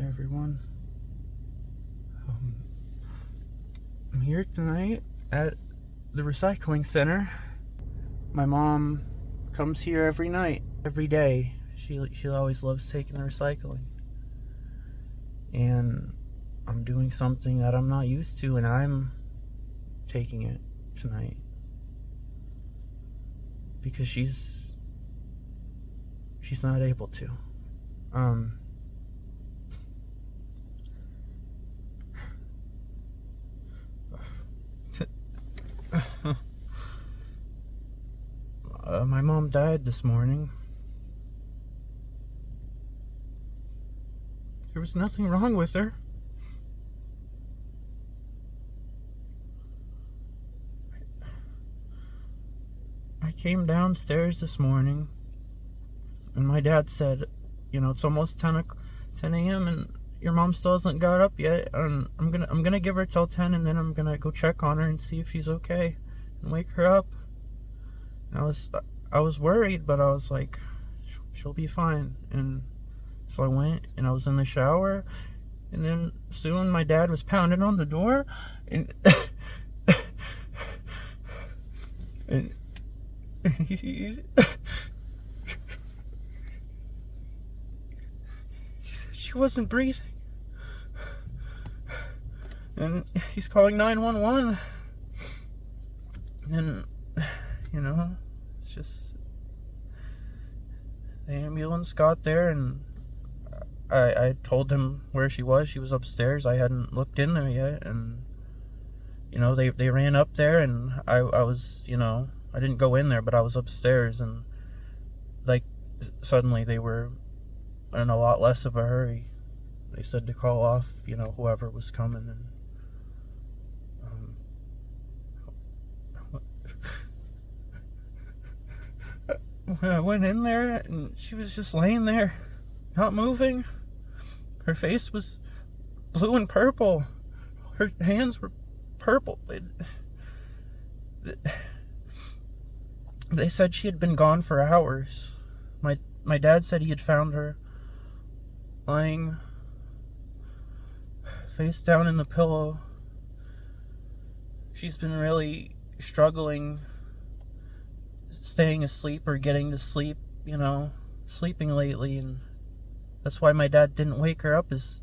Everyone. I'm here tonight at the recycling center. My mom comes here every night, every day. She always loves taking the recycling. And I'm doing something that I'm not used to, and I'm taking it tonight. Because she's not able to. My mom died this morning. There was nothing wrong with her. I came downstairs this morning, and my dad said, it's almost 10 a.m. and your mom still hasn't got up yet, and I'm gonna give her till 10, and then I'm gonna go check on her and see if she's okay and wake her up. And I was worried, but I was like, she'll be fine. And so I went, and I was in the shower, and then soon my dad was pounding on the door, and and he said she wasn't breathing, and he's calling 911, and it's just, the ambulance got there, and I told him where she was. She was upstairs. I hadn't looked in there yet, and they ran up there, and I was, I didn't go in there, but I was upstairs, and like suddenly they were in a lot less of a hurry. They said to call off, whoever was coming, and when I went in there, and she was just laying there, not moving. Her face was blue and purple. Her hands were purple. They said she had been gone for hours. My dad said he had found her lying face down in the pillow. She's been really struggling staying asleep or getting to sleep, sleeping lately, and that's why my dad didn't wake her up as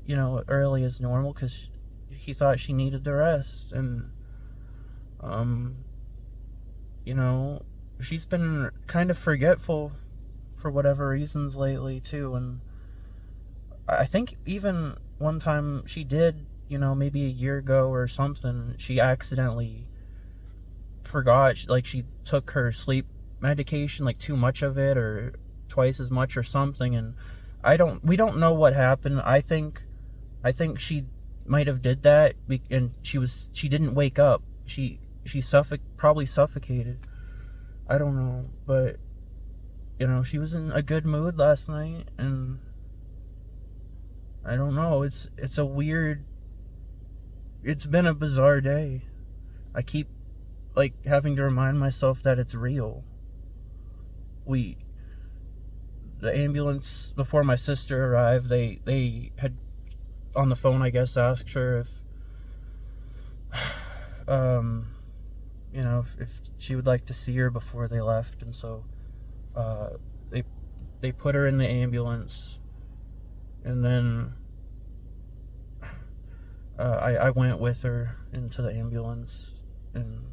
early as normal, because he thought she needed the rest. And she's been kind of forgetful for whatever reasons lately too, and I think even one time she did, maybe a year ago or something, she accidentally forgot, she took her sleep medication, like too much of it, or twice as much or something, and we don't know what happened. I think she might have did that, and she didn't wake up. She probably suffocated. I don't know, but she was in a good mood last night, and I don't know, it's been a bizarre day. I keep having to remind myself that it's real. The ambulance, before my sister arrived, they had on the phone, I guess, asked her if she would like to see her before they left, and so they put her in the ambulance, and then I went with her into the ambulance, and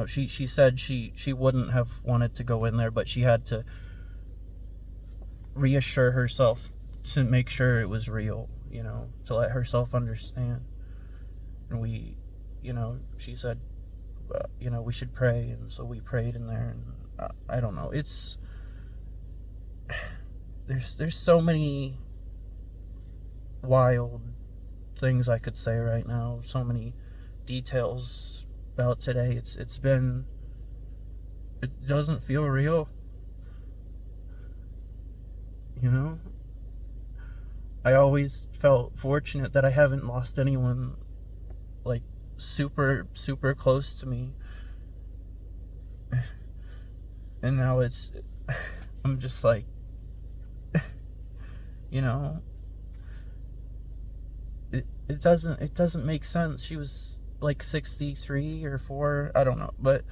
she said she wouldn't have wanted to go in there, but she had to reassure herself to make sure it was real, to let herself understand. And she said, we should pray, and so we prayed in there, and I don't know, there's so many wild things I could say right now, so many details about today. It doesn't feel real, I always felt fortunate that I haven't lost anyone super, super close to me, and now I'm just it doesn't make sense. She was like 63 or 4, I don't know, but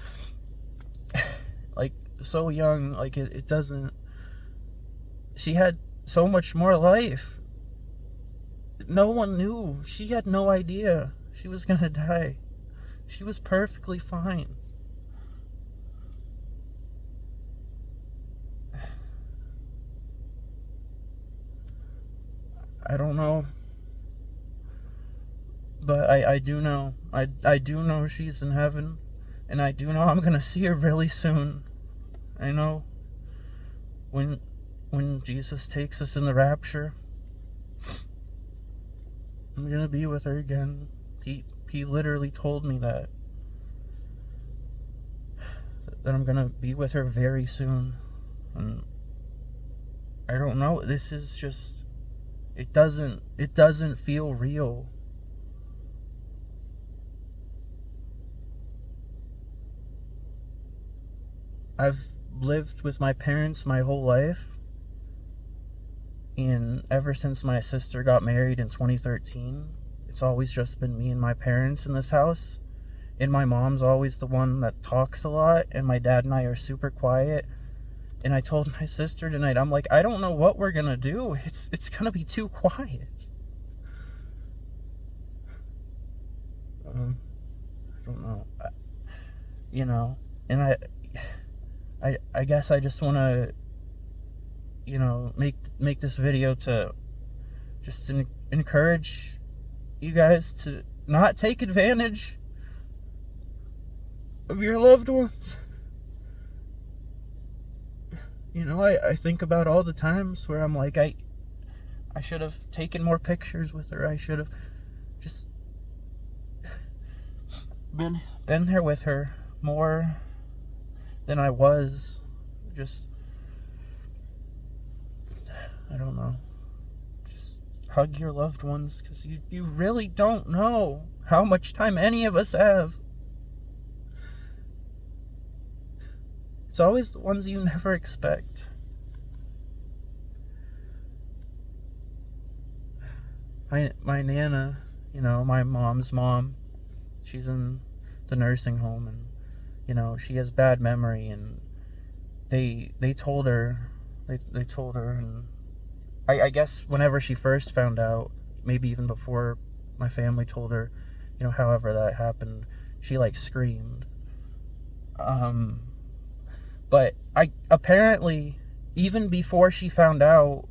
like so young, like it doesn't, she had so much more life. No one knew. She had no idea she was gonna die. She was perfectly fine. I don't know, but I do know. I do know she's in heaven, and I do know I'm gonna see her really soon. I know when Jesus takes us in the rapture, I'm gonna be with her again. He literally told me that I'm gonna be with her very soon. And I don't know, this is just, it doesn't feel real. I've lived with my parents my whole life, and ever since my sister got married in 2013, it's always just been me and my parents in this house. And my mom's always the one that talks a lot, and my dad and I are super quiet. And I told my sister tonight, I'm like, I don't know what we're gonna do. It's gonna be too quiet. I don't know. You know, and I guess I just want to, you know, make this video to just encourage you guys to not take advantage of your loved ones. You know, I think about all the times where I'm like, I should have taken more pictures with her. I should have just been there with her more than I was. Just, I don't know. Just hug your loved ones, because you really don't know how much time any of us have. It's always the ones you never expect. My Nana, you know, my mom's mom, she's in the nursing home, and, you know, she has bad memory, and they told her, they told her, and I guess whenever she first found out, maybe even before my family told her, you know, however that happened, she like screamed. But apparently, even before she found out,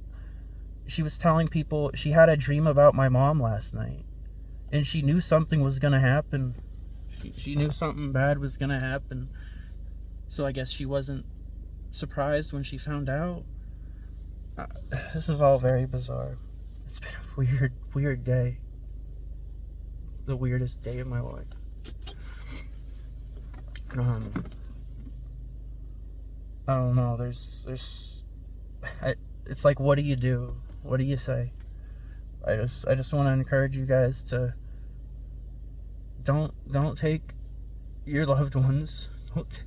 she was telling people she had a dream about my mom last night, and she knew something was gonna happen. She knew something bad was gonna happen. So I guess she wasn't surprised when she found out. This is all very bizarre. It's been a weird day. The weirdest day of my life. I don't know. It's like, what do you do? What do you say? I just want to encourage you guys to don't take your loved ones. Don't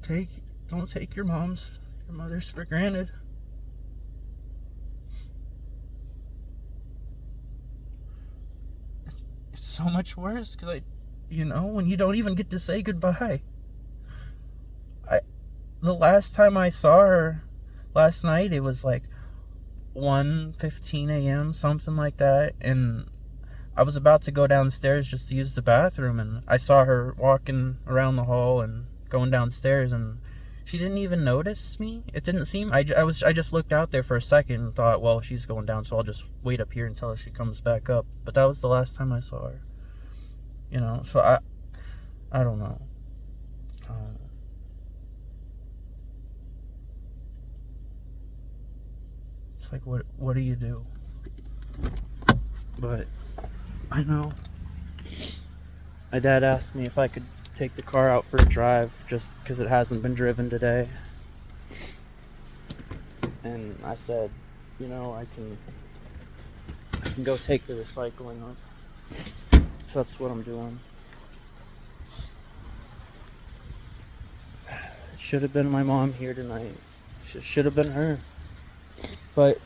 take your mothers for granted. It's so much worse, because you know, when you don't even get to say goodbye. The last time I saw her last night, it was like 1:15 a.m., something like that, and I was about to go downstairs just to use the bathroom, and I saw her walking around the hall and going downstairs, and she didn't even notice me. It didn't seem, I just looked out there for a second and thought, well, she's going down, so I'll just wait up here until she comes back up. But that was the last time I saw her. You know, so I don't know. It's like, what do you do? But I know my dad asked me if I could take the car out for a drive, just because it hasn't been driven today, and I said, you know, I can go take the recycling up. So that's what I'm doing. It should have been my mom here tonight. Should have been her. But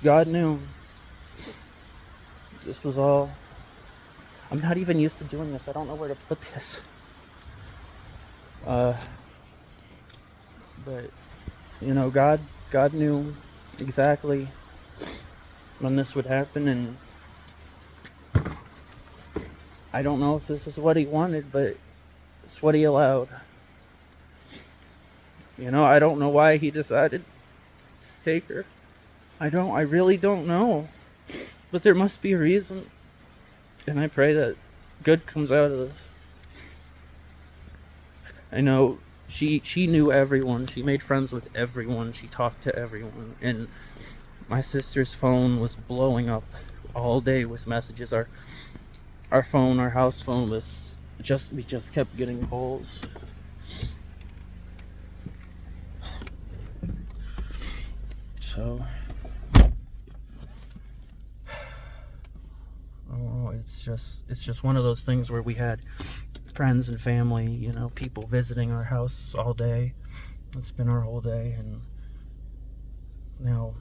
God knew this was all. I'm not even used to doing this. I don't know where to put this. But God knew exactly when this would happen, and I don't know if this is what he wanted, but it's what he allowed. I don't know why he decided to take her. I really don't know. But there must be a reason. And I pray that good comes out of this. I know she knew everyone. She made friends with everyone. She talked to everyone. And my sister's phone was blowing up all day with messages. Our house phone was we just kept getting calls. So it's just one of those things where we had friends and family, people visiting our house all day. It's been our whole day, and now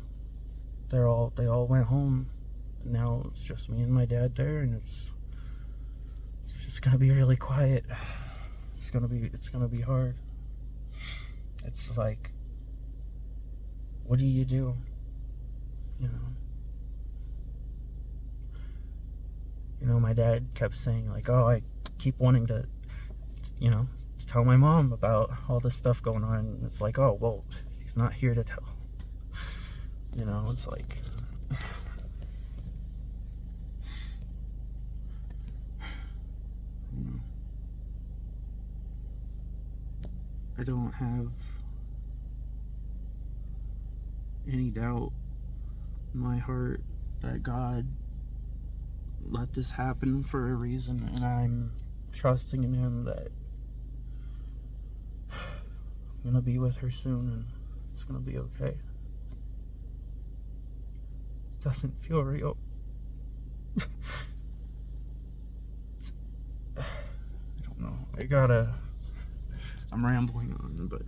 they all went home. And now it's just me and my dad there, and it's just gonna be really quiet. It's gonna be hard. It's like, what do? You know, my dad kept saying, like, oh, I keep wanting to tell my mom about all this stuff going on. And it's like, oh, well, he's not here to tell. It's like, I don't have any doubt in my heart that God let this happen for a reason, and I'm trusting in him that I'm gonna be with her soon, and it's gonna be okay. It doesn't feel real. I don't know. I'm rambling on, but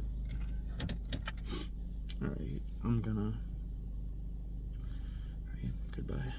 alright, goodbye.